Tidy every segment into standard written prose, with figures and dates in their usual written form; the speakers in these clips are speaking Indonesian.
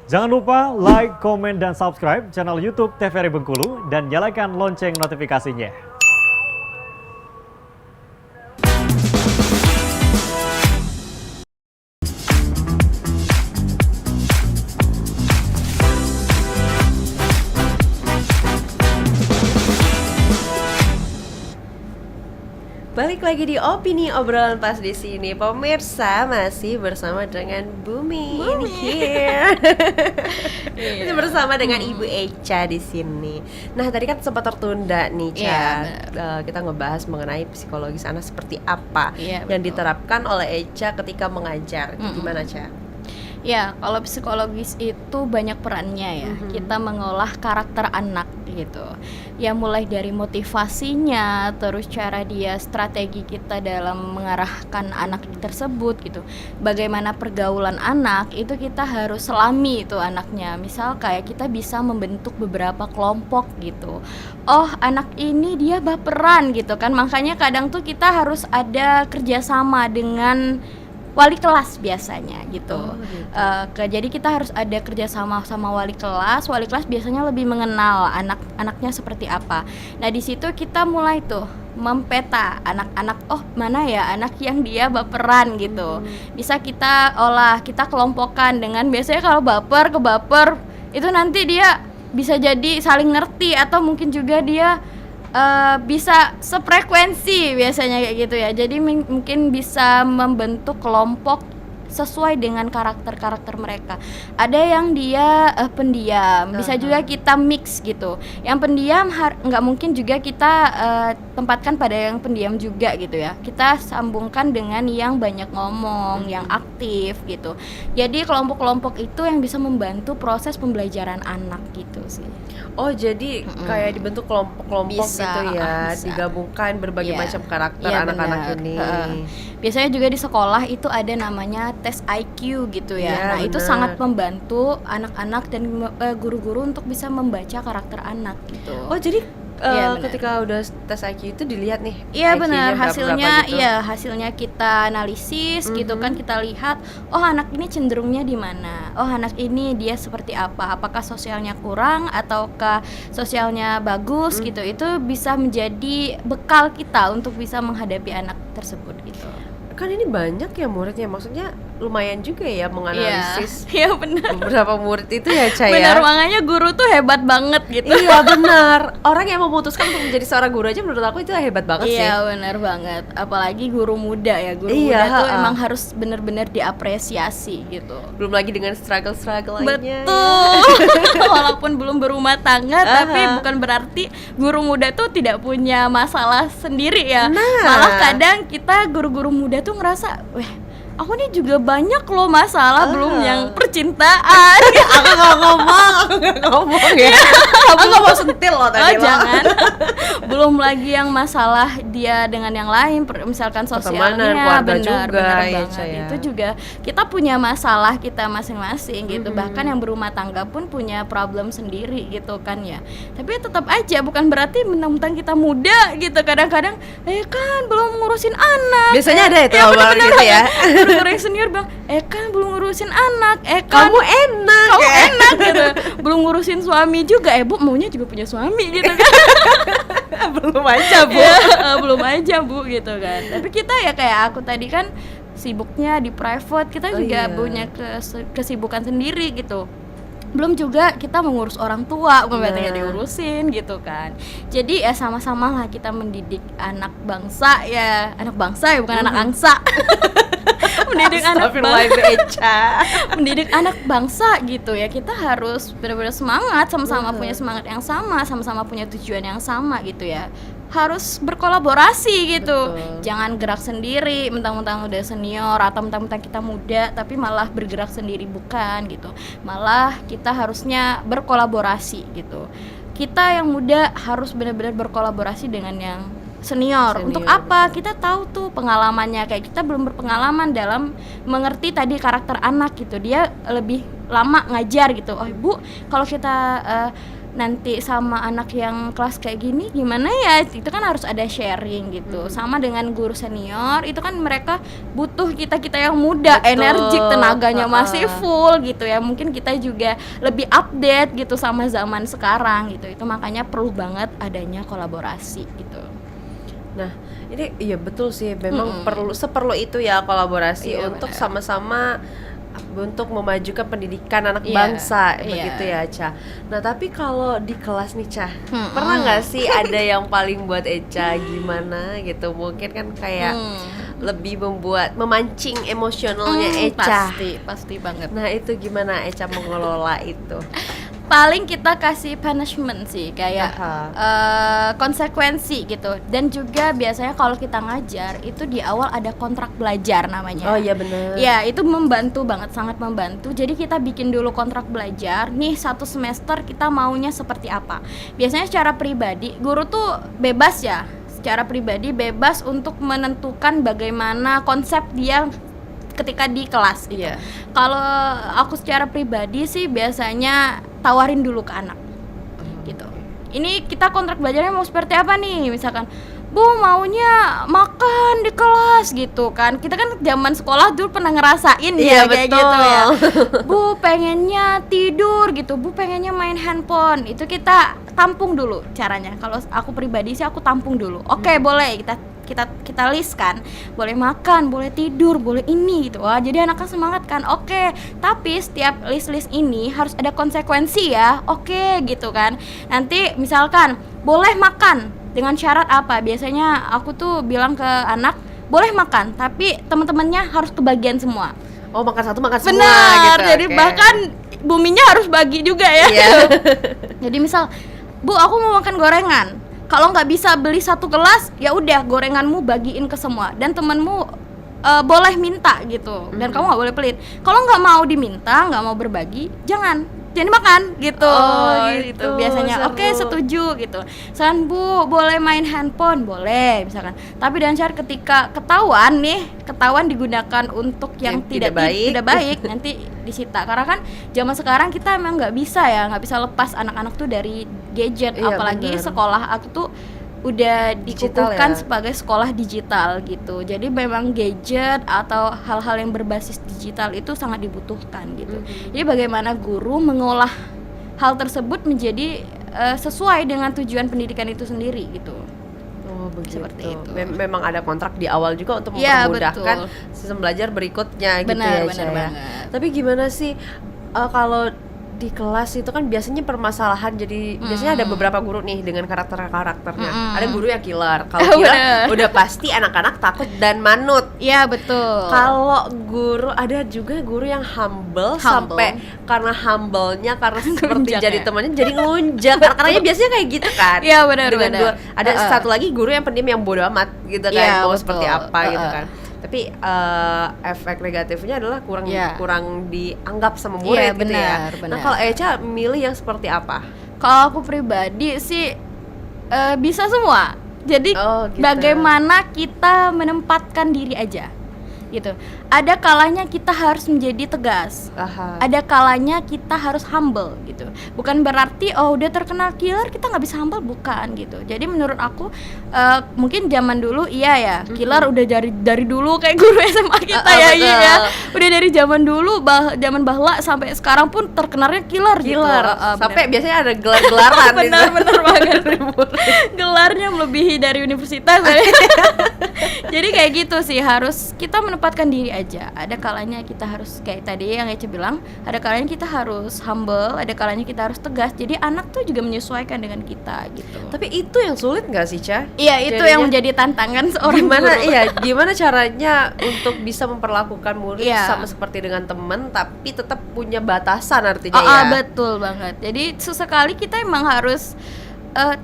Jangan lupa like, komen, dan subscribe channel YouTube TVRI Bengkulu dan nyalakan lonceng notifikasinya. Balik lagi di Opini Obrolan Pas di sini, pemirsa masih bersama dengan Bumi here. Masih bersama dengan Ibu Echa di sini. Nah tadi kan sempat tertunda nih Cha. Kita ngebahas mengenai psikologis anak seperti apa yang diterapkan oleh Echa ketika mengajar. Gimana Cha? Ya, kalau psikologis itu banyak perannya ya. Kita mengolah karakter anak gitu. Ya mulai dari motivasinya, terus cara dia, strategi kita dalam mengarahkan anak tersebut gitu. Bagaimana pergaulan anak itu kita harus selami itu anaknya. Misal kayak kita bisa membentuk beberapa kelompok gitu. Oh, anak ini dia baperan gitu kan. Makanya kadang tuh kita harus ada kerjasama dengan wali kelas biasanya gitu. Jadi kita harus ada kerjasama sama wali kelas. Wali kelas biasanya lebih mengenal anak-anaknya seperti apa. Nah di situ kita mulai tuh mempeta anak-anak. Oh mana ya anak yang dia baperan gitu. Bisa kita olah, kita kelompokkan dengan biasanya kalau baper ke baper itu nanti dia bisa jadi saling ngerti atau mungkin juga dia bisa sefrekuensi biasanya kayak gitu ya. Jadi mungkin bisa membentuk kelompok sesuai dengan karakter-karakter mereka. Ada yang dia pendiam, bisa juga kita mix gitu. Yang pendiam nggak mungkin juga kita tempatkan pada yang pendiam juga gitu ya. Kita sambungkan dengan yang banyak ngomong, yang aktif gitu. Jadi kelompok-kelompok itu yang bisa membantu proses pembelajaran anak gitu sih. Oh jadi kayak dibentuk kelompok-kelompok Bisa, gitu ya, bisa. digabungkan berbagai macam karakter anak-anak ini. Biasanya juga di sekolah itu ada namanya tes IQ gitu ya. Nah itu sangat membantu anak-anak dan guru-guru untuk bisa membaca karakter anak gitu. Oh jadi ketika udah tes IQ itu dilihat nih. Iya IQ-nya benar, hasilnya gitu. hasilnya kita analisis gitu kan, kita lihat oh anak ini cenderungnya di mana. Oh anak ini dia seperti apa? Apakah sosialnya kurang ataukah sosialnya bagus gitu. Itu bisa menjadi bekal kita untuk bisa menghadapi anak tersebut gitu. Kan ini banyak ya muridnya, maksudnya lumayan juga ya menganalisis. Iya benar. Beberapa murid itu ya Caya. Benar, makanya guru tuh hebat banget gitu. Iya benar. Orang yang memutuskan untuk menjadi seorang guru aja menurut aku itu hebat banget sih. Iya benar banget. Apalagi guru muda ya. Guru muda tuh emang harus benar-benar diapresiasi gitu. Belum lagi dengan struggle lainnya. Betul. Walaupun belum berumah tangga, tapi bukan berarti guru muda tuh tidak punya masalah sendiri ya. Malah kadang kita guru-guru muda tuh ngerasa, weh aku nih juga banyak loh masalah, belum yang percintaan. Aku nggak ngomong ya. Aku nggak mau sentil loh tadi. Jangan. Belum lagi yang masalah dia dengan yang lain, misalkan sosialnya, benar banget. Itu juga kita punya masalah kita masing-masing gitu. Bahkan yang berumah tangga pun punya problem sendiri gitu kan ya. Tapi tetap aja bukan berarti mentang-mentang kita muda gitu. Kadang-kadang kan belum ngurusin anak. Biasanya ada itu awal gitu ya. Guru yang senior bilang, kan belum ngurusin anak, kan kamu enak gitu. Belum ngurusin suami juga, Bu maunya juga punya suami gitu kan. Belum aja Bu. Belum aja Bu gitu kan. Tapi kita ya kayak aku tadi kan sibuknya di private, kita juga punya kesibukan sendiri gitu. Belum juga kita mengurus orang tua, bukan berarti nggak diurusin gitu kan. Jadi ya sama-sama lah kita mendidik anak bangsa ya bukan anak angsa. mendidik anak bangsa gitu ya. Kita harus benar-benar semangat, sama-sama punya semangat yang sama punya tujuan yang sama gitu ya. Harus berkolaborasi gitu. Jangan gerak sendiri mentang-mentang udah senior atau mentang-mentang kita muda tapi malah bergerak sendiri, bukan gitu. Malah kita harusnya berkolaborasi gitu. Kita yang muda harus benar-benar berkolaborasi dengan yang senior. Untuk apa? Kita tahu tuh pengalamannya, kayak kita belum berpengalaman dalam mengerti tadi karakter anak gitu. Dia lebih lama ngajar gitu. Oh Ibu, kalau kita nanti sama anak yang kelas kayak gini gimana ya, itu kan harus ada sharing gitu. Sama dengan guru senior, itu kan mereka butuh kita yang muda, Betul. energik, tenaganya masih full gitu ya, mungkin kita juga lebih update gitu sama zaman sekarang gitu. Itu makanya perlu banget adanya kolaborasi gitu. Nah, ini iya betul sih, memang seperlu itu ya kolaborasi Iya, untuk benar. sama-sama untuk memajukan pendidikan anak Iya, bangsa, iya. begitu ya, Ca. Nah, tapi kalau di kelas nih, Ca, pernah nggak sih ada yang paling buat Eca gimana gitu? Mungkin kan kayak lebih memancing emosionalnya Eca. Pasti banget. Nah, itu gimana Eca mengelola itu? Paling kita kasih punishment sih, kayak Aha. konsekuensi gitu. Dan juga biasanya kalau kita ngajar itu di awal ada kontrak belajar namanya. Oh iya benar. Ya, itu membantu banget, sangat membantu. Jadi kita bikin dulu kontrak belajar. Nih, 1 semester kita maunya seperti apa. Biasanya secara pribadi, guru tuh bebas ya. Secara pribadi bebas untuk menentukan bagaimana konsep dia ketika di kelas gitu. Iya. Kalau aku secara pribadi sih biasanya tawarin dulu ke anak gitu. Ini kita kontrak belajarnya mau seperti apa nih? Misalkan, Bu maunya makan di kelas gitu kan. Kita kan zaman sekolah dulu pernah ngerasain Iya, ya kayak betul. gitu ya. Bu pengennya tidur gitu, Bu pengennya main handphone. Itu kita tampung dulu caranya. Kalau aku pribadi sih aku tampung dulu. Oke, boleh kita list kan, boleh makan, boleh tidur, boleh ini gitu. Wah, jadi anaknya semangat kan. Oke, tapi setiap list ini harus ada konsekuensi ya. Oke gitu kan. Nanti misalkan boleh makan dengan syarat apa? Biasanya aku tuh bilang ke anak, boleh makan tapi teman-temannya harus kebagian semua. Oh, makan satu makan semua Benar, gitu. jadi Oke. bahkan buminya harus bagi juga ya. Iya. Jadi misal, Bu aku mau makan gorengan. Kalau nggak bisa beli 1 gelas, ya udah gorenganmu bagiin ke semua. Dan temenmu boleh minta gitu. Dan kamu nggak boleh pelit. Kalau nggak mau diminta, nggak mau berbagi, jangan makan gitu. Oh, Gitu gitu, biasanya. seru. Oke, setuju gitu. Misalkan, Bu boleh main handphone, boleh misalkan. Tapi dengan syarat ketika ketahuan digunakan untuk yang Yang tidak baik nanti disita. Karena kan zaman sekarang kita emang nggak bisa lepas anak-anak tuh dari gadget. Iya, Apalagi benar. sekolah aku tuh udah Digital dikukuhkan ya? sebagai sekolah digital gitu. Jadi memang gadget atau hal-hal yang berbasis digital itu sangat dibutuhkan gitu. Jadi bagaimana guru mengolah hal tersebut menjadi sesuai dengan tujuan pendidikan itu sendiri gitu. Oh, begitu. Seperti itu. Memang ada kontrak di awal juga untuk Iya, mempermudahkan betul. sistem belajar berikutnya gitu Benar, ya, benar Ca, ya. banget. Tapi gimana sih kalau di kelas itu kan biasanya permasalahan, jadi biasanya ada beberapa guru nih dengan karakternya. Ada guru yang killer. Kalau killer Bener. udah pasti anak-anak takut dan manut. Iya betul. Kalau guru, ada juga guru yang humble. Sampai karena humble-nya, karena seperti Ngelunjak jadi ya? temannya jadi ngelunjak. Karena biasanya kayak gitu kan. Iya, benar, Dengan benar. ada satu lagi guru yang pendiam, yang bodo amat gitu kan. Iya, Mau betul. seperti apa gitu kan. Tapi efek negatifnya adalah kurang dianggap sama murid Iya, gitu ya. benar. Nah, kalau Eca milih yang seperti apa? Kalau aku pribadi sih bisa semua. Jadi Oh, gitu. bagaimana kita menempatkan diri aja gitu. Ada kalanya kita harus menjadi tegas. Aha. Ada kalanya kita harus humble gitu. Bukan berarti udah terkenal killer kita nggak bisa humble, bukan gitu. Jadi menurut aku mungkin zaman dulu iya ya, killer udah dari dulu kayak guru SMA kita ya, betul. iya. Udah dari zaman dulu, zaman bahla sampai sekarang pun terkenalnya killer gitu. Sampai biasanya ada gelar-gelaran gitu. Benar banget. Gelarnya melebihi dari universitas. Jadi kayak gitu sih, harus kita menempatkan diri aja. Ada kalanya kita harus kayak tadi yang Ece bilang, ada kalanya kita harus humble, ada kalanya kita harus tegas. Jadi anak tuh juga menyesuaikan dengan kita gitu. Tapi itu yang sulit nggak sih, Ca? Iya, itu Jadinya yang menjadi tantangan seorang gimana guru. gimana caranya untuk bisa memperlakukan murid Iya. sama seperti dengan teman, tapi tetap punya batasan artinya ya. Betul banget. Jadi sesekali kita emang harus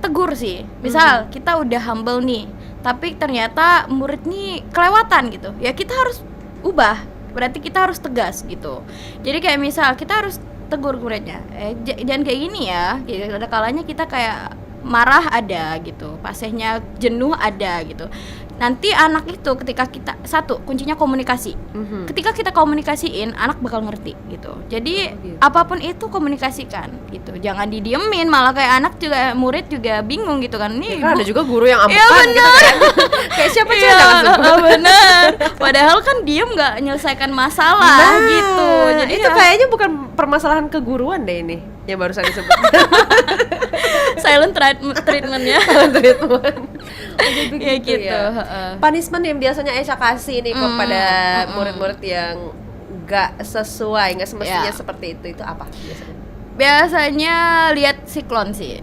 tegur sih. Misal kita udah humble nih, tapi ternyata murid nih kelewatan gitu. Ya kita harus ubah. Berarti kita harus tegas gitu. Jadi kayak misal kita harus tegur muridnya. Jangan kayak gini ya. Ada kalanya kita kayak marah ada gitu, pasihnya jenuh ada gitu. nanti anak itu ketika kita satu kuncinya komunikasi. Ketika kita komunikasiin, anak bakal ngerti gitu. Jadi gitu. apapun itu komunikasikan gitu. Jangan didiemin, malah kayak anak juga, murid juga bingung gitu kan. Ini Kan ada juga guru yang Iya, ambekan gitu bener. kan. Kayak siapa sih Iya, yang jangan sebut. bener. Padahal kan diem nggak menyelesaikan masalah gitu. Jadi itu ya, kayaknya bukan permasalahan keguruan deh ini yang barusan disebut. silent treatmentnya ya gitu. Heeh. Punishment yang biasanya Echa kasih nih kepada murid-murid yang nggak sesuai, nggak semestinya Ya. seperti itu apa biasanya? Biasanya lihat siklon sih.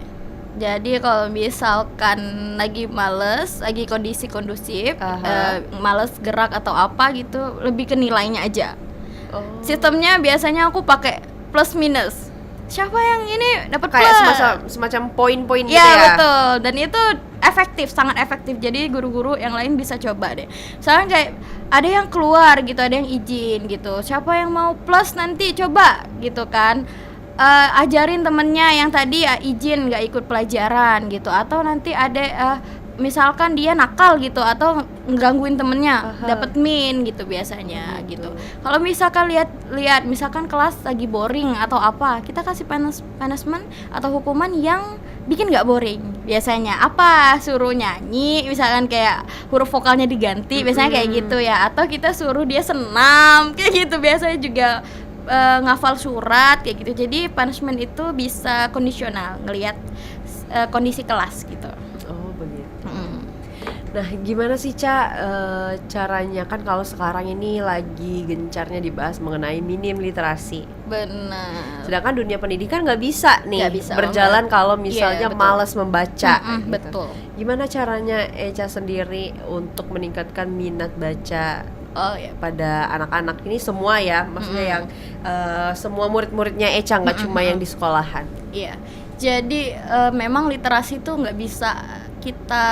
Jadi kalau misalkan lagi males, lagi kondisi kondusif, males gerak atau apa gitu, lebih ke nilainya aja. Sistemnya biasanya aku pakai plus minus. Siapa yang ini dapat Kayak plus? semacam poin-poin gitu Ya, ya. betul. Dan itu efektif, sangat efektif. Jadi guru-guru yang lain bisa coba deh. Soalnya kayak ada yang keluar gitu, ada yang izin gitu. Siapa yang mau plus nanti coba gitu kan. Ajarin temennya yang tadi ya izin nggak ikut pelajaran gitu. Atau nanti ada misalkan dia nakal gitu atau ngegangguin temennya, dapat min gitu biasanya gitu. Kalau misalkan lihat misalkan kelas lagi boring atau apa, kita kasih punishment atau hukuman yang bikin nggak boring. Biasanya apa? Suruh nyanyi, misalkan kayak huruf vokalnya diganti, biasanya kayak gitu ya. Atau kita suruh dia senam, kayak gitu. Biasanya juga ngafal surat kayak gitu. Jadi punishment itu bisa kondisional, ngelihat kondisi kelas gitu. Oh begitu. Nah, gimana sih caranya, kan kalau sekarang ini lagi gencarnya dibahas mengenai minim literasi. Benar. Sedangkan dunia pendidikan nggak bisa nih Nggak bisa berjalan banget. kalau misalnya Iya, betul. malas membaca. gitu. Betul. Gimana caranya Echa sendiri untuk meningkatkan minat baca Oh ya. pada anak-anak ini semua ya, maksudnya yang semua murid-muridnya Echa, nggak cuma yang di sekolahan. Iya. Jadi memang literasi itu nggak bisa kita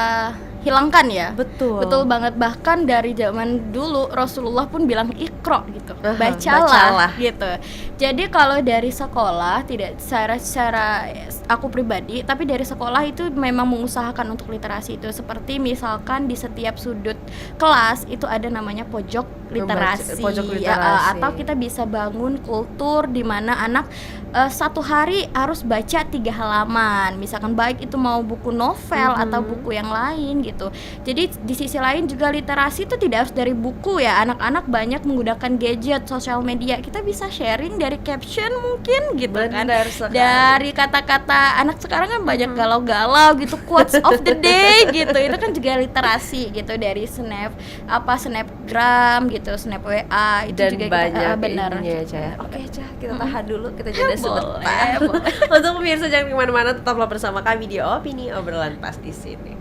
hilangkan ya. Betul. Betul banget, bahkan dari zaman dulu Rasulullah pun bilang ikro gitu, bacalah. bacalah gitu. Jadi kalau dari sekolah tidak secara aku pribadi, tapi dari sekolah itu memang mengusahakan untuk literasi itu, seperti misalkan di setiap sudut kelas itu ada namanya pojok literasi, pojok ya, literasi. atau kita bisa bangun kultur di mana anak satu hari harus baca 3 halaman, misalkan baik itu mau buku novel atau buku yang lain gitu. Jadi di sisi lain juga literasi itu tidak harus dari buku ya. Anak-anak banyak menggunakan gadget, sosial media. Kita bisa sharing dari caption mungkin gitu. Benar kan. sekali. Dari kata-kata anak sekarang kan banyak galau-galau gitu, quotes of the day gitu. Itu kan juga literasi gitu, dari snapgram gitu, snap WA itu Dan juga banyak benar. ininya ya, Ca, ya. Oke, Ca, kita tahan dulu, kita jeda sebentar. Boleh. Untuk pemirsa jangan kemana-mana, tetaplah bersama kami di Opini Obrolan Pas di sini.